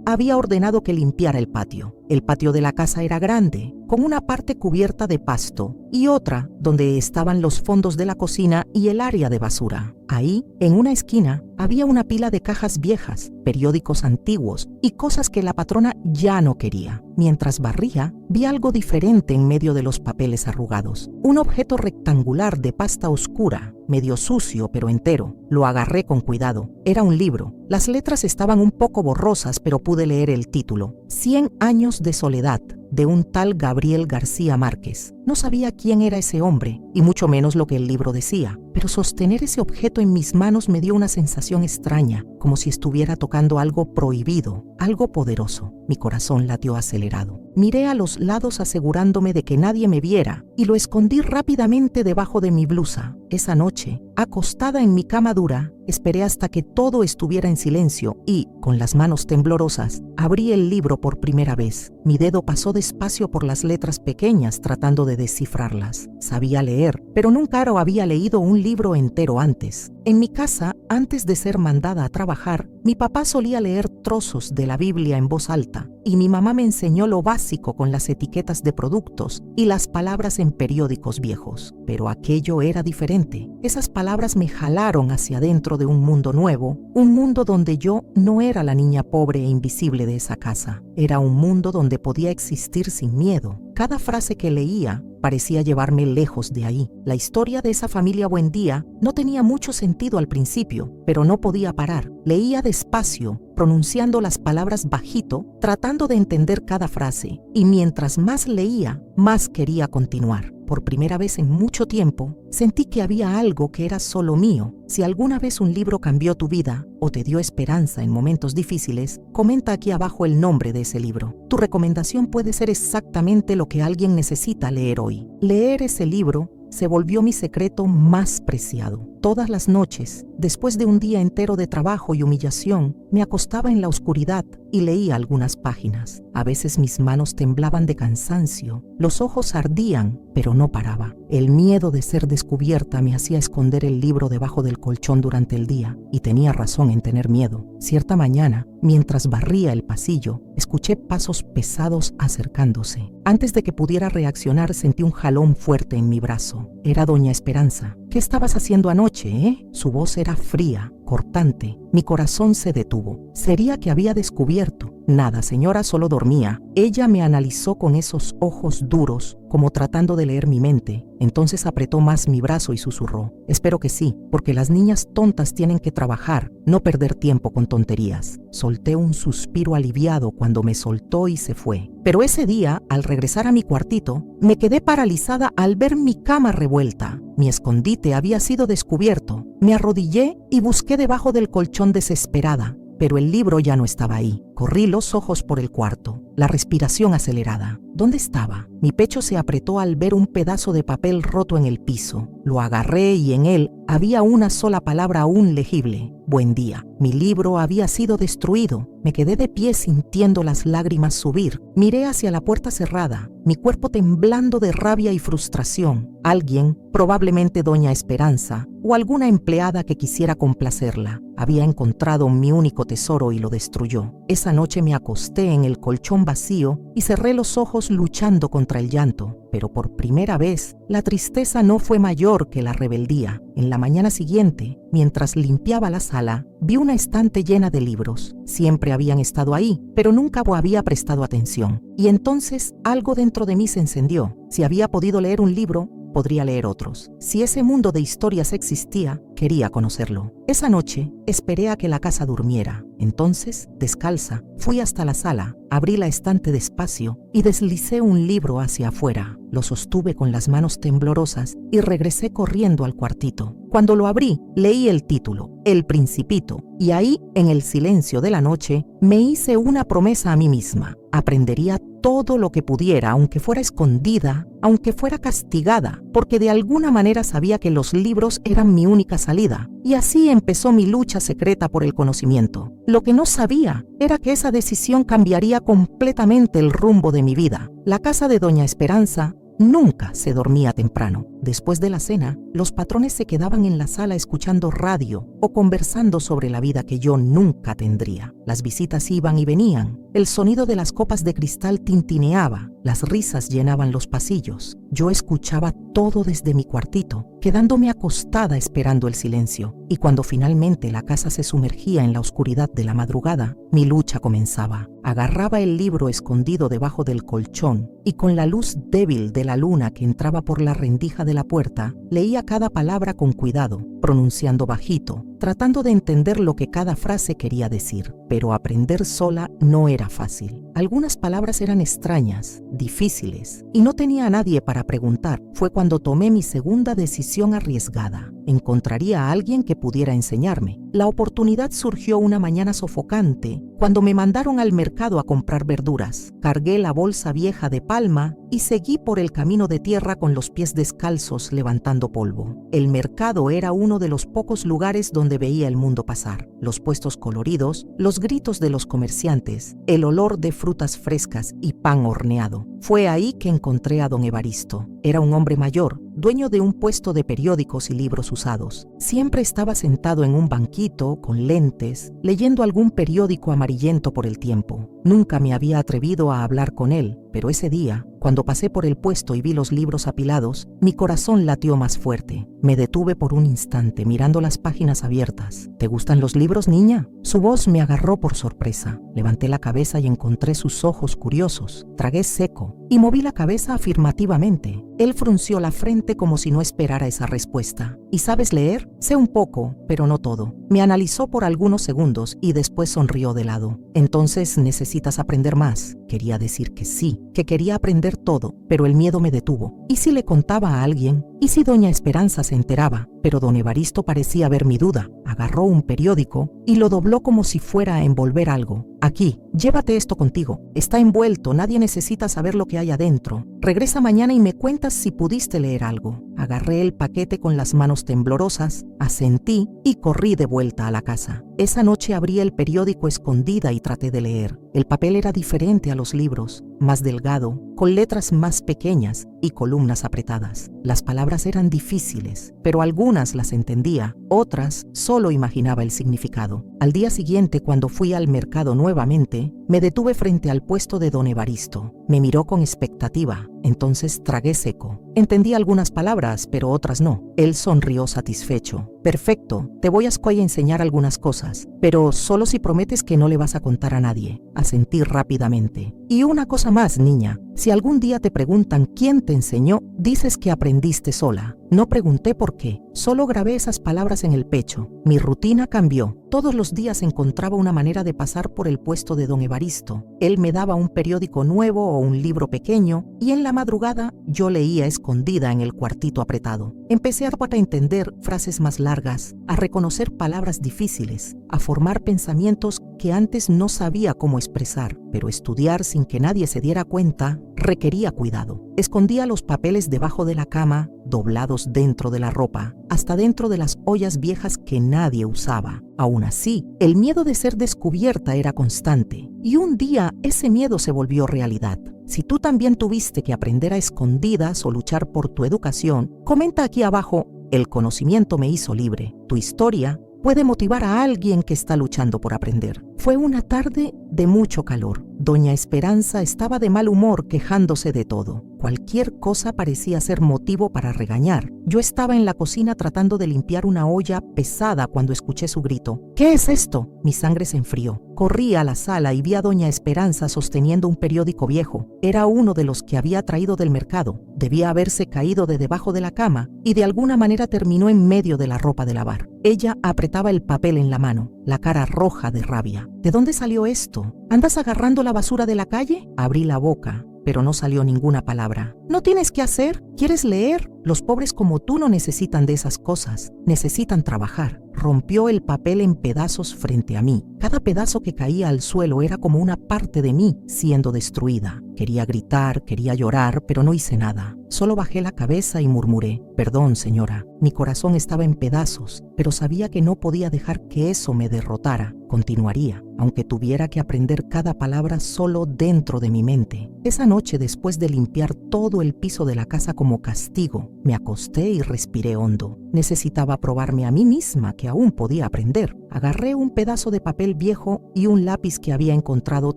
había ordenado que limpiara el patio. El patio de la casa era grande, con una parte cubierta de pasto y otra donde estaban los fondos de la cocina y el área de basura. Ahí, en una esquina, había una pila de cajas viejas, periódicos antiguos y cosas que la patrona ya no quería. Mientras barría, vi algo diferente en medio de los papeles arrugados. Un objeto rectangular de pasta oscura, medio sucio pero entero. Lo agarré con cuidado. Era un libro. Las letras estaban un poco borrosas, pero pude leer el título: 100 años de soledad, de un tal Gabriel García Márquez. No sabía quién era ese hombre, y mucho menos lo que el libro decía, pero sostener ese objeto en mis manos me dio una sensación extraña, como si estuviera tocando algo prohibido, algo poderoso. Mi corazón latió acelerado. Miré a los lados asegurándome de que nadie me viera, y lo escondí rápidamente debajo de mi blusa. Esa noche, acostada en mi cama dura, esperé hasta que todo estuviera en silencio y, con las manos temblorosas, abrí el libro por primera vez. Mi dedo pasó despacio por las letras pequeñas tratando de descifrarlas. Sabía leer, pero nunca había leído un libro entero antes. En mi casa, antes de ser mandada a trabajar, mi papá solía leer trozos de la Biblia en voz alta y mi mamá me enseñó lo básico con las etiquetas de productos y las palabras en periódicos viejos. Pero aquello era diferente. Esas palabras me jalaron hacia adentro de un mundo nuevo, un mundo donde yo no era la niña pobre e invisible de esa casa. Era un mundo donde podía existir sin miedo. Cada frase que leía parecía llevarme lejos de ahí. La historia de esa familia Buendía no tenía mucho sentido al principio, pero no podía parar. Leía despacio, pronunciando las palabras bajito, tratando de entender cada frase, y mientras más leía, más quería continuar. Por primera vez en mucho tiempo, sentí que había algo que era solo mío. Si alguna vez un libro cambió tu vida o te dio esperanza en momentos difíciles, comenta aquí abajo el nombre de ese libro. Tu recomendación puede ser exactamente lo que alguien necesita leer hoy. Leer ese libro se volvió mi secreto más preciado. Todas las noches, después de un día entero de trabajo y humillación, me acostaba en la oscuridad y leía algunas páginas. A veces mis manos temblaban de cansancio, los ojos ardían, pero no paraba. El miedo de ser descubierta me hacía esconder el libro debajo del colchón durante el día, y tenía razón en tener miedo. Cierta mañana, mientras barría el pasillo, escuché pasos pesados acercándose. Antes de que pudiera reaccionar, sentí un jalón fuerte en mi brazo. Era doña Esperanza. ¿Qué estabas haciendo anoche, eh? Su voz era fría, cortante. Mi corazón se detuvo. ¿Sería que había descubierto? Nada, señora, solo dormía. Ella me analizó con esos ojos duros, como tratando de leer mi mente. Entonces apretó más mi brazo y susurró: espero que sí, porque las niñas tontas tienen que trabajar, no perder tiempo con tonterías. Solté un suspiro aliviado cuando me soltó y se fue. Pero ese día, al regresar a mi cuartito, me quedé paralizada al ver mi cama revuelta. Mi escondite había sido descubierto. Me arrodillé y busqué debajo del colchón desesperada, pero el libro ya no estaba ahí. Corrí los ojos por el cuarto, la respiración acelerada. ¿Dónde estaba? Mi pecho se apretó al ver un pedazo de papel roto en el piso. Lo agarré y en él había una sola palabra aún legible: Buendía. Mi libro había sido destruido. Me quedé de pie sintiendo las lágrimas subir. Miré hacia la puerta cerrada, mi cuerpo temblando de rabia y frustración. Alguien, probablemente doña Esperanza, o alguna empleada que quisiera complacerla, había encontrado mi único tesoro y lo destruyó. Esa noche me acosté en el colchón vacío y cerré los ojos luchando contra el llanto. Pero por primera vez, la tristeza no fue mayor que la rebeldía. En la mañana siguiente, mientras limpiaba la sala, vi una estante llena de libros. Siempre habían estado ahí, pero nunca había prestado atención. Y entonces algo dentro de mí se encendió. Si había podido leer un libro, podría leer otros. Si ese mundo de historias existía, quería conocerlo. Esa noche esperé a que la casa durmiera. Entonces, descalza, fui hasta la sala, abrí la estante despacio y deslicé un libro hacia afuera. Lo sostuve con las manos temblorosas y regresé corriendo al cuartito. Cuando lo abrí, leí el título, El Principito, y ahí, en el silencio de la noche, me hice una promesa a mí misma. Aprendería todo lo que pudiera, aunque fuera escondida, aunque fuera castigada, porque de alguna manera sabía que los libros eran mi única salida. Y así empezó mi lucha secreta por el conocimiento. Lo que no sabía era que esa decisión cambiaría completamente el rumbo de mi vida. La casa de Doña Esperanza nunca se dormía temprano. Después de la cena, los patrones se quedaban en la sala escuchando radio o conversando sobre la vida que yo nunca tendría. Las visitas iban y venían. El sonido de las copas de cristal tintineaba. Las risas llenaban los pasillos. Yo escuchaba todo desde mi cuartito, quedándome acostada esperando el silencio. Y cuando finalmente la casa se sumergía en la oscuridad de la madrugada, mi lucha comenzaba. Agarraba el libro escondido debajo del colchón y con la luz débil de la luna que entraba por la rendija de la puerta, leía cada palabra con cuidado, pronunciando bajito, tratando de entender lo que cada frase quería decir. Pero aprender sola no era fácil. Algunas palabras eran extrañas, difíciles, y no tenía a nadie para preguntar. Fue cuando tomé mi segunda decisión arriesgada. Encontraría a alguien que pudiera enseñarme. La oportunidad surgió una mañana sofocante, cuando me mandaron al mercado a comprar verduras. Cargué la bolsa vieja de palma y seguí por el camino de tierra con los pies descalzos levantando polvo. El mercado era uno de los pocos lugares donde veía el mundo pasar. Los puestos coloridos, los gritos de los comerciantes, el olor de frutas frescas y pan horneado. Fue ahí que encontré a don Evaristo. Era un hombre mayor, dueño de un puesto de periódicos y libros usados. Siempre estaba sentado en un banquito, con lentes, leyendo algún periódico amarillento por el tiempo. Nunca me había atrevido a hablar con él, pero ese día, cuando pasé por el puesto y vi los libros apilados, mi corazón latió más fuerte. Me detuve por un instante mirando las páginas abiertas. ¿Te gustan los libros, niña? Su voz me agarró por sorpresa. Levanté la cabeza y encontré sus ojos curiosos. Tragué seco y moví la cabeza afirmativamente. Él frunció la frente como si no esperara esa respuesta. ¿Y sabes leer? Sé un poco, pero no todo. Me analizó por algunos segundos y después sonrió de lado. Entonces necesitas aprender más. Quería decir que sí, que quería aprender todo, pero el miedo me detuvo. ¿Y si le contaba a alguien? ¿Y si doña Esperanza se enteraba? Pero don Evaristo parecía ver mi duda. Agarró un periódico y lo dobló como si fuera a envolver algo. Aquí, llévate esto contigo. Está envuelto, nadie necesita saber lo que hay adentro. Regresa mañana y me cuentas si pudiste leer algo. Agarré el paquete con las manos temblorosas, asentí y corrí de vuelta a la casa. Esa noche abrí el periódico escondida y traté de leer. El papel era diferente a los libros, más delgado, con letras más pequeñas y columnas apretadas. Las palabras eran difíciles, pero algunas las entendía, otras solo imaginaba el significado. Al día siguiente, cuando fui al mercado nuevamente, me detuve frente al puesto de don Evaristo. Me miró con expectativa, entonces tragué seco. Entendí algunas palabras, pero otras no. Él sonrió satisfecho. Perfecto, te voy a enseñar algunas cosas, pero solo si prometes que no le vas a contar a nadie. Asentí rápidamente. Y una cosa más, niña. Si algún día te preguntan quién te enseñó, dices que aprendiste sola. No pregunté por qué, solo grabé esas palabras en el pecho. Mi rutina cambió. Todos los días encontraba una manera de pasar por el puesto de don Evaristo. Él me daba un periódico nuevo o un libro pequeño y en la madrugada yo leía escondida en el cuartito apretado. Empecé a entender frases más largas, a reconocer palabras difíciles, a formar pensamientos que antes no sabía cómo expresar, pero estudiar sin que nadie se diera cuenta requería cuidado. Escondía los papeles debajo de la cama, doblados dentro de la ropa, hasta dentro de las ollas viejas que nadie usaba. Aún así, el miedo de ser descubierta era constante, y un día ese miedo se volvió realidad. Si tú también tuviste que aprender a escondidas o luchar por tu educación, comenta aquí abajo, el conocimiento me hizo libre. Tu historia puede motivar a alguien que está luchando por aprender. Fue una tarde de mucho calor. Doña Esperanza estaba de mal humor quejándose de todo. Cualquier cosa parecía ser motivo para regañar. Yo estaba en la cocina tratando de limpiar una olla pesada cuando escuché su grito. ¿Qué es esto? Mi sangre se enfrió. Corrí a la sala y vi a doña Esperanza sosteniendo un periódico viejo. Era uno de los que había traído del mercado. Debía haberse caído de debajo de la cama y de alguna manera terminó en medio de la ropa de lavar. Ella apretaba el papel en la mano, la cara roja de rabia. ¿De dónde salió esto? ¿Andas agarrando la basura de la calle? Abrí la boca, pero no salió ninguna palabra. ¿No tienes qué hacer? ¿Quieres leer? Los pobres como tú no necesitan de esas cosas, necesitan trabajar. Rompió el papel en pedazos frente a mí. Cada pedazo que caía al suelo era como una parte de mí siendo destruida. Quería gritar, quería llorar, pero no hice nada. Solo bajé la cabeza y murmuré: perdón, señora. Mi corazón estaba en pedazos, pero sabía que no podía dejar que eso me derrotara. Continuaría, aunque tuviera que aprender cada palabra solo dentro de mi mente. Esa noche, después de limpiar todo el piso de la casa como castigo, me acosté y respiré hondo. Necesitaba probarme a mí misma que aún podía aprender. Agarré un pedazo de papel viejo y un lápiz que había encontrado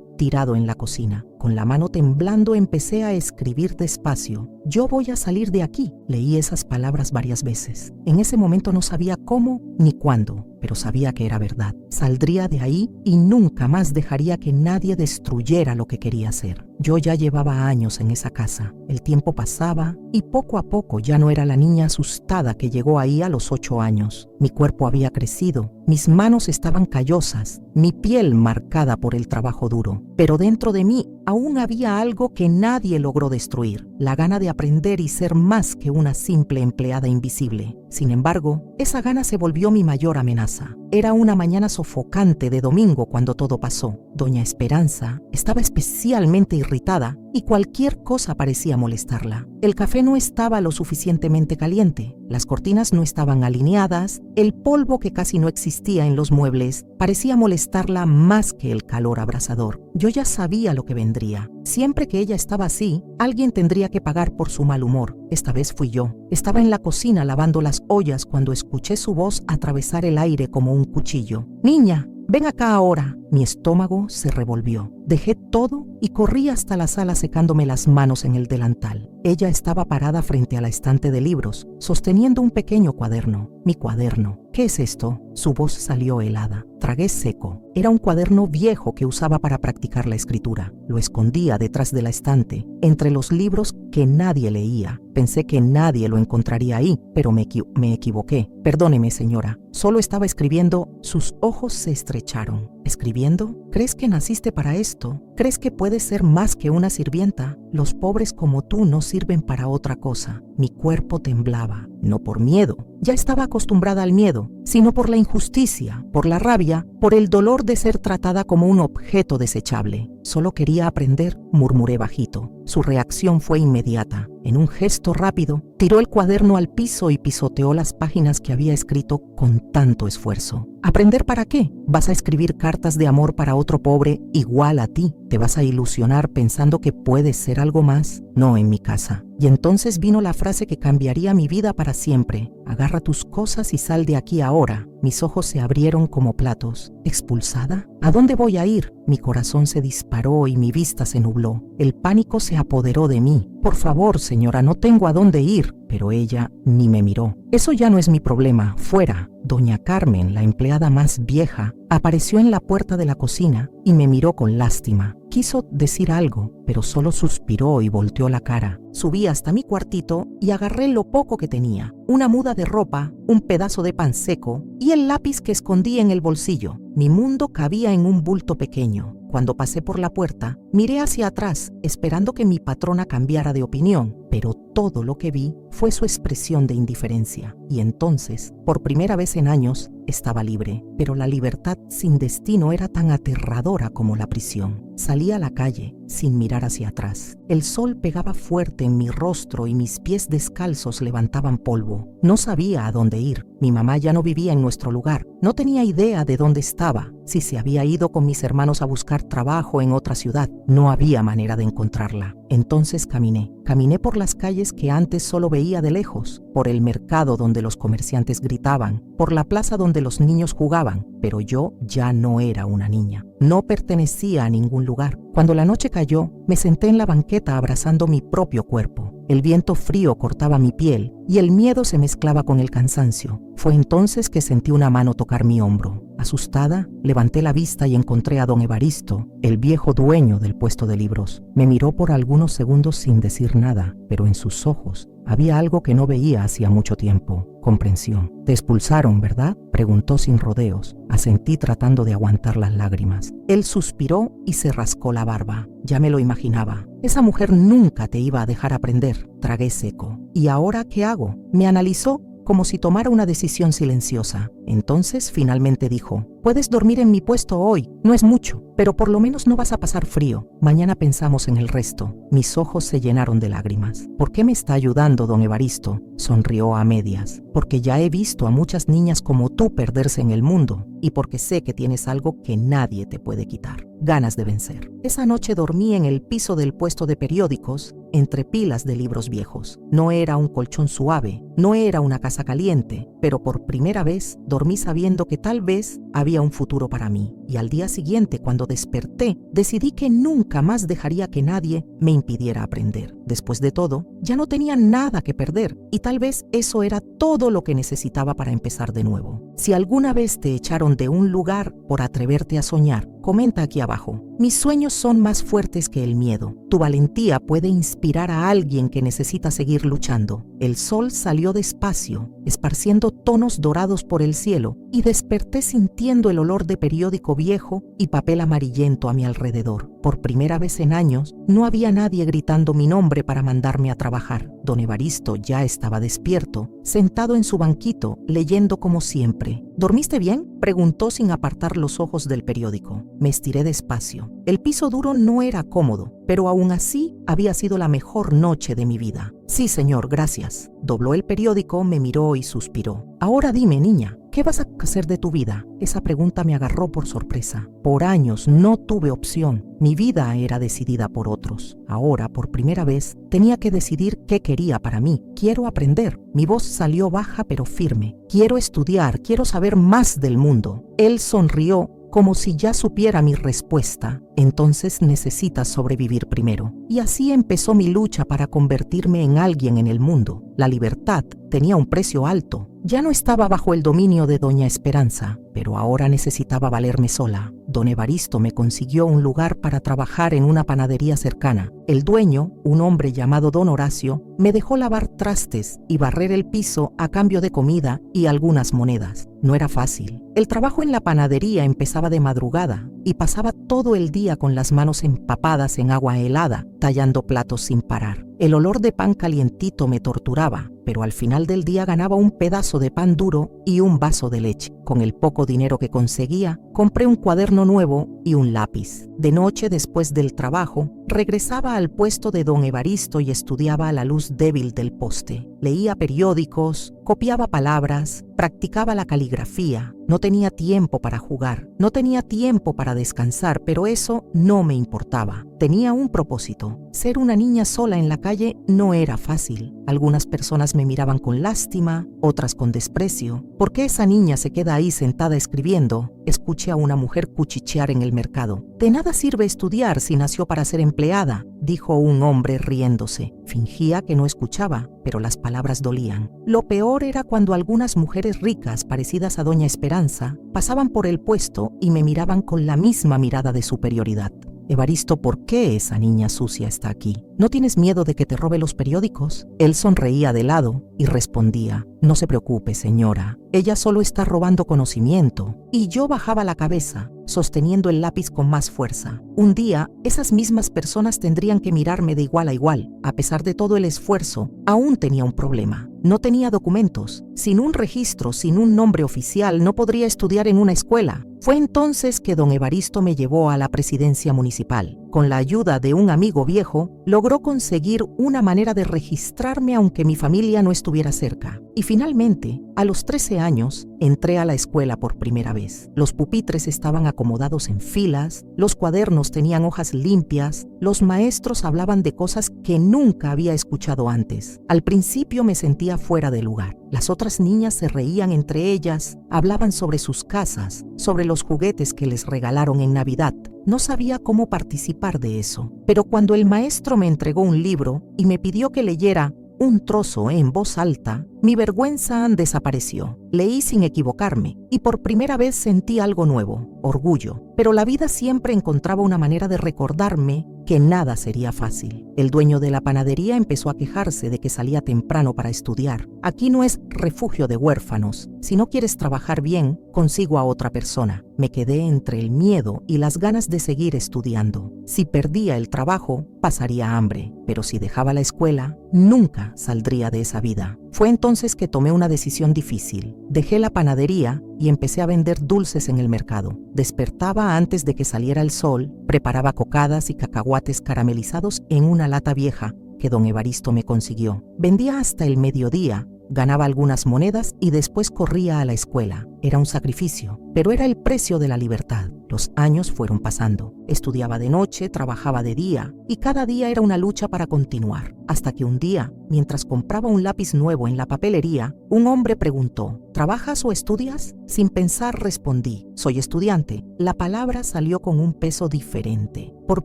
tirado en la cocina. Con la mano temblando empecé a escribir despacio. Yo voy a salir de aquí. Leí esas palabras varias veces. En ese momento no sabía cómo ni cuándo, pero sabía que era verdad. Saldría de ahí y nunca más dejaría que nadie destruyera lo que quería hacer. Yo ya llevaba años en esa casa. El tiempo pasaba y poco a poco ya no era la niña asustada que llegó ahí a los 8 años. Mi cuerpo había crecido, mis manos estaban callosas, mi piel marcada por el trabajo duro. Pero dentro de mí aún había algo que nadie logró destruir: la gana de aprender y ser más que una simple empleada invisible. Sin embargo, esa gana se volvió mi mayor amenaza. Era una mañana sofocante de domingo cuando todo pasó. Doña Esperanza estaba especialmente irritada y cualquier cosa parecía molestarla. El café no estaba lo suficientemente caliente, las cortinas no estaban alineadas, el polvo que casi no existía en los muebles parecía molestarla más que el calor abrasador. Yo ya sabía lo que vendría. Siempre que ella estaba así, alguien tendría que pagar por su mal humor. Esta vez fui yo. Estaba en la cocina lavando las ollas cuando escuché su voz atravesar el aire como un cuchillo. «Niña, ven acá ahora». Mi estómago se revolvió. Dejé todo y corrí hasta la sala secándome las manos en el delantal. Ella estaba parada frente a la estante de libros, sosteniendo un pequeño cuaderno. Mi cuaderno. ¿Qué es esto? Su voz salió helada. Tragué seco. Era un cuaderno viejo que usaba para practicar la escritura. Lo escondía detrás de la estante, entre los libros que nadie leía. Pensé que nadie lo encontraría ahí, pero me equivoqué. Perdóneme, señora. Solo estaba escribiendo. Sus ojos se estrecharon. ¿Escribiendo? ¿Crees que naciste para esto? ¿Crees que puedes ser más que una sirvienta? Los pobres como tú no sirven para otra cosa. Mi cuerpo temblaba, no por miedo. Ya estaba acostumbrada al miedo, sino por la injusticia, por la rabia, por el dolor de ser tratada como un objeto desechable. Solo quería aprender, murmuré bajito. Su reacción fue inmediata. En un gesto rápido, tiró el cuaderno al piso y pisoteó las páginas que había escrito con tanto esfuerzo. ¿Aprender para qué? ¿Vas a escribir cartas de amor para otro pobre igual a ti? ¿Te vas a ilusionar pensando que puedes ser algo más? No en mi casa. Y entonces vino la frase que cambiaría mi vida para siempre. Agarra tus cosas y sal de aquí ahora. Mis ojos se abrieron como platos. ¿Expulsada? ¿A dónde voy a ir? Mi corazón se disparó y mi vista se nubló. El pánico se apoderó de mí. Por favor, señora, no tengo a dónde ir. Pero ella ni me miró. Eso ya no es mi problema. Fuera. Doña Carmen, la empleada más vieja, apareció en la puerta de la cocina y me miró con lástima. Quiso decir algo, pero solo suspiró y volteó la cara. Subí hasta mi cuartito y agarré lo poco que tenía: una muda de ropa, un pedazo de pan seco y el lápiz que escondí en el bolsillo. Mi mundo cabía en un bulto pequeño. Cuando pasé por la puerta, miré hacia atrás, esperando que mi patrona cambiara de opinión, pero todo lo que vi fue su expresión de indiferencia. Y entonces, por primera vez en años, estaba libre. Pero la libertad sin destino era tan aterradora como la prisión. Salí a la calle, sin mirar hacia atrás. El sol pegaba fuerte en mi rostro y mis pies descalzos levantaban polvo. No sabía a dónde ir. Mi mamá ya no vivía en nuestro lugar. No tenía idea de dónde estaba. Si se había ido con mis hermanos a buscar trabajo en otra ciudad, no había manera de encontrarla. Entonces caminé por las calles que antes solo veía de lejos, por el mercado donde los comerciantes gritaban, por la plaza donde los niños jugaban, pero yo ya no era una niña. No pertenecía a ningún lugar. Cuando la noche cayó, me senté en la banqueta abrazando mi propio cuerpo. El viento frío cortaba mi piel y el miedo se mezclaba con el cansancio. Fue entonces que sentí una mano tocar mi hombro. Asustada, levanté la vista y encontré a don Evaristo, el viejo dueño del puesto de libros. Me miró por algunos segundos sin decir nada, pero en sus ojos había algo que no veía hacía mucho tiempo: comprensión. «Te expulsaron, ¿verdad?», preguntó sin rodeos. Asentí tratando de aguantar las lágrimas. Él suspiró y se rascó la barba. Ya me lo imaginaba. Esa mujer nunca te iba a dejar aprender. Tragué seco. ¿Y ahora qué hago? Me analizó como si tomara una decisión silenciosa. Entonces finalmente dijo: «Puedes dormir en mi puesto hoy, no es mucho, pero por lo menos no vas a pasar frío. Mañana pensamos en el resto». Mis ojos se llenaron de lágrimas. «¿Por qué me está ayudando, don Evaristo?», sonrió a medias. «Porque ya he visto a muchas niñas como tú perderse en el mundo, y porque sé que tienes algo que nadie te puede quitar: ganas de vencer». Esa noche dormí en el piso del puesto de periódicos, entre pilas de libros viejos. No era un colchón suave, no era una casa caliente, pero por primera vez dormí sabiendo que tal vez había un futuro para mí. Y al día siguiente, cuando desperté, decidí que nunca más dejaría que nadie me impidiera aprender. Después de todo, ya no tenía nada que perder, y tal vez eso era todo lo que necesitaba para empezar de nuevo. Si alguna vez te echaron de un lugar por atreverte a soñar, comenta aquí abajo: «Mis sueños son más fuertes que el miedo». Tu valentía puede inspirar a alguien que necesita seguir luchando. El sol salió despacio, esparciendo tonos dorados por el cielo, y desperté sintiendo el olor de periódico viejo y papel amarillento a mi alrededor. Por primera vez en años, no había nadie gritando mi nombre para mandarme a trabajar. Don Evaristo ya estaba despierto, sentado en su banquito, leyendo como siempre. «¿Dormiste bien?», preguntó sin apartar los ojos del periódico. Me estiré despacio. El piso duro no era cómodo, pero aún así había sido la mejor noche de mi vida. «Sí, señor, gracias». Dobló el periódico, me miró y suspiró. «Ahora dime, niña, ¿qué vas a hacer de tu vida?». Esa pregunta me agarró por sorpresa. Por años no tuve opción. Mi vida era decidida por otros. Ahora, por primera vez, tenía que decidir qué quería para mí. «Quiero aprender». Mi voz salió baja pero firme. «Quiero estudiar, quiero saber más del mundo». Él sonrió como si ya supiera mi respuesta. «Entonces necesitas sobrevivir primero». Y así empezó mi lucha para convertirme en alguien en el mundo. La libertad tenía un precio alto. Ya no estaba bajo el dominio de doña Esperanza, pero ahora necesitaba valerme sola. Don Evaristo me consiguió un lugar para trabajar en una panadería cercana. El dueño, un hombre llamado don Horacio, me dejó lavar trastes y barrer el piso a cambio de comida y algunas monedas. No era fácil. El trabajo en la panadería empezaba de madrugada y pasaba todo el día con las manos empapadas en agua helada, tallando platos sin parar. El olor de pan calientito me torturaba, pero al final del día ganaba un pedazo de pan duro y un vaso de leche. Con el poco dinero que conseguía, compré un cuaderno nuevo y un lápiz. De noche, después del trabajo, regresaba al puesto de don Evaristo y estudiaba a la luz débil del poste. Leía periódicos, copiaba palabras, practicaba la caligrafía. No tenía tiempo para jugar, no tenía tiempo para descansar, pero eso no me importaba. Tenía un propósito. Ser una niña sola en la calle no era fácil. Algunas personas me miraban con lástima, otras con desprecio. ¿Por qué esa niña se queda ahí sentada escribiendo? Escuché a una mujer cuchichear en el mercado. «De nada sirve estudiar si nació para ser empleada», dijo un hombre riéndose. Fingía que no escuchaba, pero las palabras dolían. Lo peor era cuando algunas mujeres ricas, parecidas a doña Esperanza, pasaban por el puesto y me miraban con la misma mirada de superioridad. «Evaristo, ¿por qué esa niña sucia está aquí? ¿No tienes miedo de que te robe los periódicos?». Él sonreía de lado y respondía: «No se preocupe, señora, ella solo está robando conocimiento». Y yo bajaba la cabeza, sosteniendo el lápiz con más fuerza. Un día, esas mismas personas tendrían que mirarme de igual a igual. A pesar de todo el esfuerzo, aún tenía un problema. No tenía documentos. Sin un registro, sin un nombre oficial, no podría estudiar en una escuela. Fue entonces que don Evaristo me llevó a la presidencia municipal. Con la ayuda de un amigo viejo, logró conseguir una manera de registrarme aunque mi familia no estuviera cerca. Y finalmente, a los 13 años, entré a la escuela por primera vez. Los pupitres estaban acomodados en filas, los cuadernos tenían hojas limpias, los maestros hablaban de cosas que nunca había escuchado antes. Al principio me sentía fuera de lugar. Las otras niñas se reían entre ellas, hablaban sobre sus casas, sobre los juguetes que les regalaron en Navidad. No sabía cómo participar de eso, pero cuando el maestro me entregó un libro y me pidió que leyera un trozo en voz alta, mi vergüenza desapareció. Leí sin equivocarme y por primera vez sentí algo nuevo, orgullo. Pero la vida siempre encontraba una manera de recordarme que nada sería fácil. El dueño de la panadería empezó a quejarse de que salía temprano para estudiar. Aquí no es refugio de huérfanos. Si no quieres trabajar bien, consigo a otra persona. Me quedé entre el miedo y las ganas de seguir estudiando. Si perdía el trabajo, pasaría hambre, pero si dejaba la escuela, nunca saldría de esa vida. Fue entonces que tomé una decisión difícil. Dejé la panadería y empecé a vender dulces en el mercado. Despertaba antes de que saliera el sol, preparaba cocadas y cacahuates caramelizados en una lata vieja que don Evaristo me consiguió. Vendía hasta el mediodía, ganaba algunas monedas y después corría a la escuela. Era un sacrificio, pero era el precio de la libertad. Los años fueron pasando. Estudiaba de noche, trabajaba de día y cada día era una lucha para continuar. Hasta que un día, mientras compraba un lápiz nuevo en la papelería, un hombre preguntó: ¿trabajas o estudias? Sin pensar respondí: soy estudiante. La palabra salió con un peso diferente. Por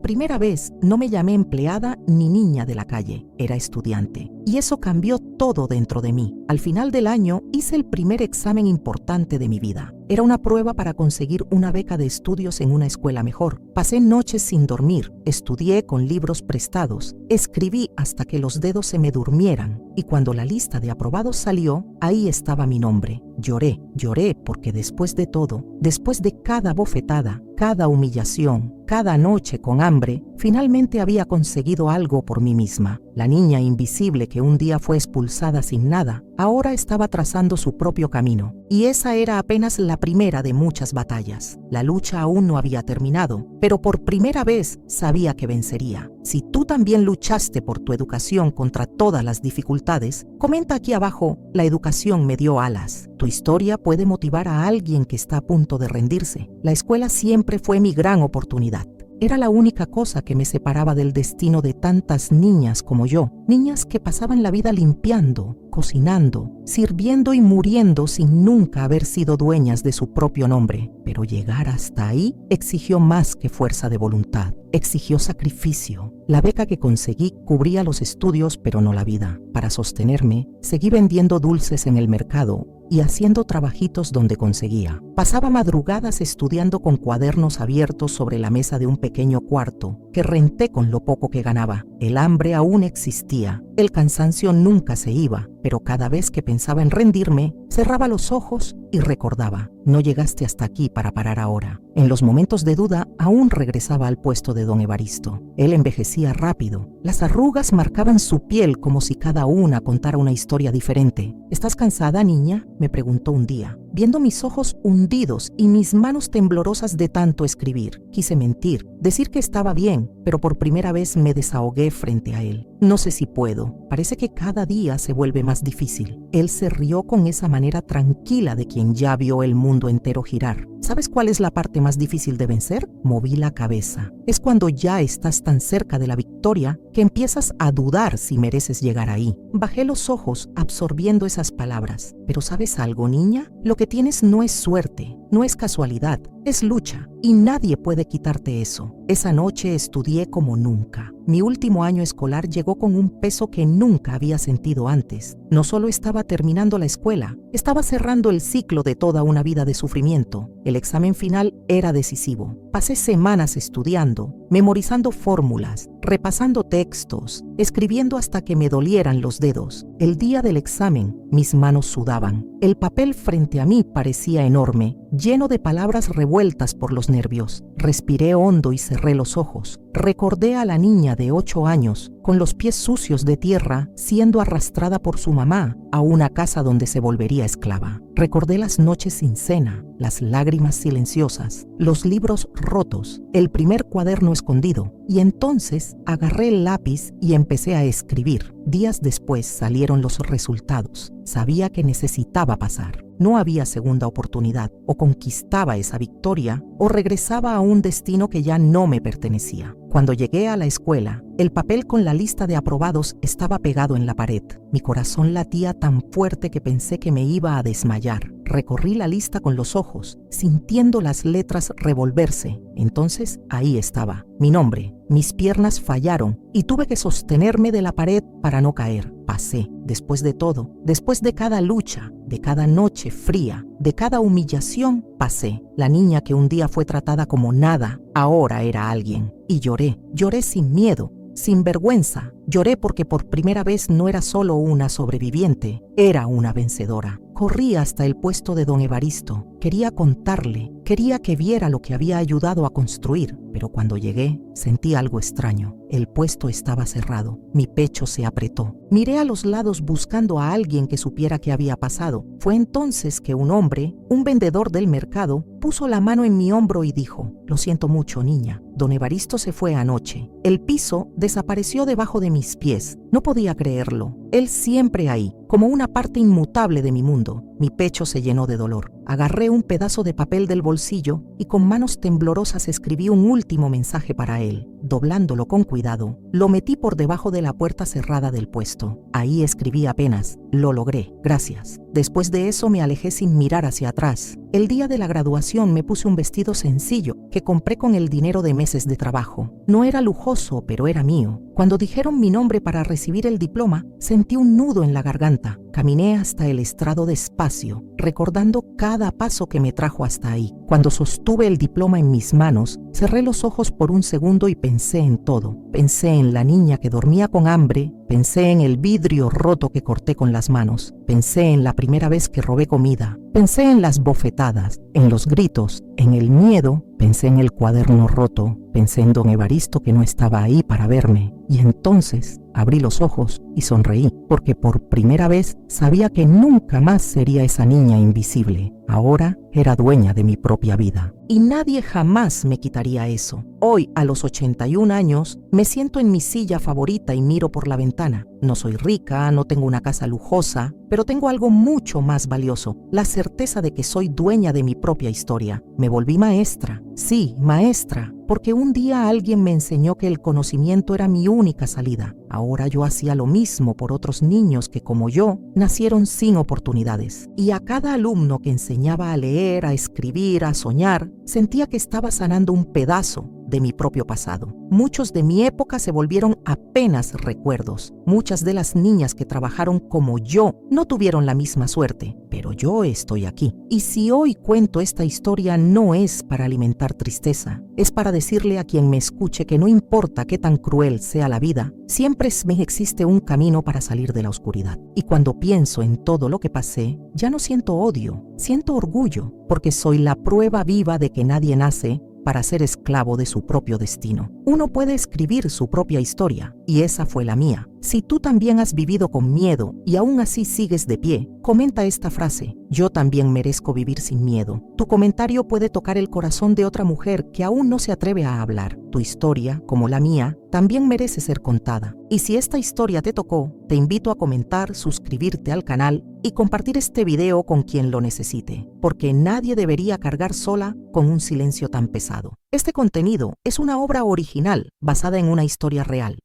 primera vez no me llamé empleada ni niña de la calle, era estudiante. Y eso cambió todo dentro de mí. Al final del año hice el primer examen importante de mi vida. Era una prueba para conseguir una beca de estudios en una escuela mejor. Pasé noches sin dormir, estudié con libros prestados, escribí hasta que los dedos se me durmieran y cuando la lista de aprobados salió, ahí estaba mi nombre. Lloré porque después de todo, después de cada bofetada, cada humillación, cada noche con hambre, finalmente había conseguido algo por mí misma. La niña invisible que un día fue expulsada sin nada, ahora estaba trazando su propio camino. Y esa era apenas la primera de muchas batallas. La lucha aún no había terminado, pero por primera vez sabía que vencería. Si tú también luchaste por tu educación contra todas las dificultades, comenta aquí abajo: la educación me dio alas. Tu historia puede motivar a alguien que está a punto de rendirse. La escuela siempre fue mi gran oportunidad. Era la única cosa que me separaba del destino de tantas niñas como yo, niñas que pasaban la vida limpiando, cocinando, sirviendo y muriendo sin nunca haber sido dueñas de su propio nombre. Pero llegar hasta ahí exigió más que fuerza de voluntad, exigió sacrificio. La beca que conseguí cubría los estudios, pero no la vida. Para sostenerme, seguí vendiendo dulces en el mercado y haciendo trabajitos donde conseguía. Pasaba madrugadas estudiando con cuadernos abiertos sobre la mesa de un pequeño cuarto que renté con lo poco que ganaba. El hambre aún existía, el cansancio nunca se iba, pero cada vez que pensaba en rendirme, cerraba los ojos y recordaba: no llegaste hasta aquí para parar ahora. En los momentos de duda, aún regresaba al puesto de don Evaristo. Él envejecía rápido. Las arrugas marcaban su piel como si cada una contara una historia diferente. ¿Estás cansada, niña?, me preguntó un día, viendo mis ojos hundidos y mis manos temblorosas de tanto escribir. Quise mentir, decir que estaba bien, pero por primera vez me desahogué frente a él. No sé si puedo. Parece que cada día se vuelve más difícil. Él se rió con esa manera tranquila de quien ya vio el mundo entero girar. ¿Sabes cuál es la parte más difícil de vencer? Moví la cabeza. Es cuando ya estás tan cerca de la victoria que empiezas a dudar si mereces llegar ahí. Bajé los ojos absorbiendo esas palabras. Pero ¿sabes algo, niña? Lo que tienes no es suerte, no es casualidad, es lucha. Y nadie puede quitarte eso. Esa noche estudié como nunca. Mi último año escolar llegó con un peso que nunca había sentido antes. No solo estaba terminando la escuela, estaba cerrando el ciclo de toda una vida de sufrimiento. El examen final era decisivo. Pasé semanas estudiando, memorizando fórmulas, repasando textos, escribiendo hasta que me dolieran los dedos. El día del examen, mis manos sudaban. El papel frente a mí parecía enorme, lleno de palabras revueltas por los nervios. Respiré hondo y cerré los ojos. Recordé a la niña de 8 años, con los pies sucios de tierra, siendo arrastrada por su mamá a una casa donde se volvería esclava. Recordé las noches sin cena, las lágrimas silenciosas, los libros rotos, el primer cuaderno escondido, y entonces agarré el lápiz y empecé a escribir. Días después salieron los resultados. Sabía que necesitaba pasar. No había segunda oportunidad. O conquistaba esa victoria o regresaba a un destino que ya no me pertenecía. Cuando llegué a la escuela, el papel con la lista de aprobados estaba pegado en la pared. Mi corazón latía tan fuerte que pensé que me iba a desmayar. Recorrí la lista con los ojos, sintiendo las letras revolverse. Entonces, ahí estaba, mi nombre. Mis piernas fallaron y tuve que sostenerme de la pared para no caer. Pasé. Después de todo, después de cada lucha, de cada noche fría, de cada humillación, pasé. La niña que un día fue tratada como nada, ahora era alguien. Y lloré. Lloré sin miedo, sin vergüenza. Lloré porque por primera vez no era solo una sobreviviente, era una vencedora. Corrí hasta el puesto de don Evaristo. Quería contarle, quería que viera lo que había ayudado a construir, pero cuando llegué sentí algo extraño. El puesto estaba cerrado. Mi pecho se apretó. Miré a los lados buscando a alguien que supiera qué había pasado. Fue entonces que un hombre, un vendedor del mercado, puso la mano en mi hombro y dijo: «Lo siento mucho, niña. Don Evaristo se fue anoche. El piso desapareció debajo de mis pies. No podía creerlo. Él siempre ahí, como una parte inmutable de mi mundo». Mi pecho se llenó de dolor. Agarré un pedazo de papel del bolsillo y con manos temblorosas escribí un último mensaje para él. Doblándolo con cuidado, lo metí por debajo de la puerta cerrada del puesto. Ahí escribí apenas: «Lo logré, gracias». Después de eso me alejé sin mirar hacia atrás. El día de la graduación me puse un vestido sencillo que compré con el dinero de meses de trabajo. No era lujoso, pero era mío. Cuando dijeron mi nombre para recibir el diploma, sentí un nudo en la garganta. Caminé hasta el estrado despacio, recordando cada paso que me trajo hasta ahí. Cuando sostuve el diploma en mis manos, cerré los ojos por un segundo y pensé en todo. Pensé en la niña que dormía con hambre, pensé en el vidrio roto que corté con las manos, pensé en la primera vez que robé comida, pensé en las bofetadas, en los gritos, en el miedo, pensé en el cuaderno roto, pensé en don Evaristo que no estaba ahí para verme. Y entonces abrí los ojos y sonreí, porque por primera vez sabía que nunca más sería esa niña invisible. Ahora era dueña de mi propia vida. Y nadie jamás me quitaría eso. Hoy, a los 81 años, me siento en mi silla favorita y miro por la ventana. No soy rica, no tengo una casa lujosa, pero tengo algo mucho más valioso: la certeza de que soy dueña de mi propia historia. Me volví maestra. Sí, maestra, porque un día alguien me enseñó que el conocimiento era mi única salida. Ahora yo hacía lo mismo por otros niños que, como yo, nacieron sin oportunidades. Y a cada alumno que enseñaba a leer, a escribir, a soñar, sentía que estaba sanando un pedazo de mi propio pasado. Muchos de mi época se volvieron apenas recuerdos. Muchas de las niñas que trabajaron como yo no tuvieron la misma suerte, pero yo estoy aquí. Y si hoy cuento esta historia, no es para alimentar tristeza, es para decirle a quien me escuche que no importa qué tan cruel sea la vida, siempre existe un camino para salir de la oscuridad. Y cuando pienso en todo lo que pasé, ya no siento odio, siento orgullo, porque soy la prueba viva de que nadie nace para ser esclavo de su propio destino. Uno puede escribir su propia historia, y esa fue la mía. Si tú también has vivido con miedo y aún así sigues de pie, comenta esta frase: «Yo también merezco vivir sin miedo». Tu comentario puede tocar el corazón de otra mujer que aún no se atreve a hablar. Tu historia, como la mía, también merece ser contada. Y si esta historia te tocó, te invito a comentar, suscribirte al canal y compartir este video con quien lo necesite, porque nadie debería cargar sola con un silencio tan pesado. Este contenido es una obra original basada en una historia real.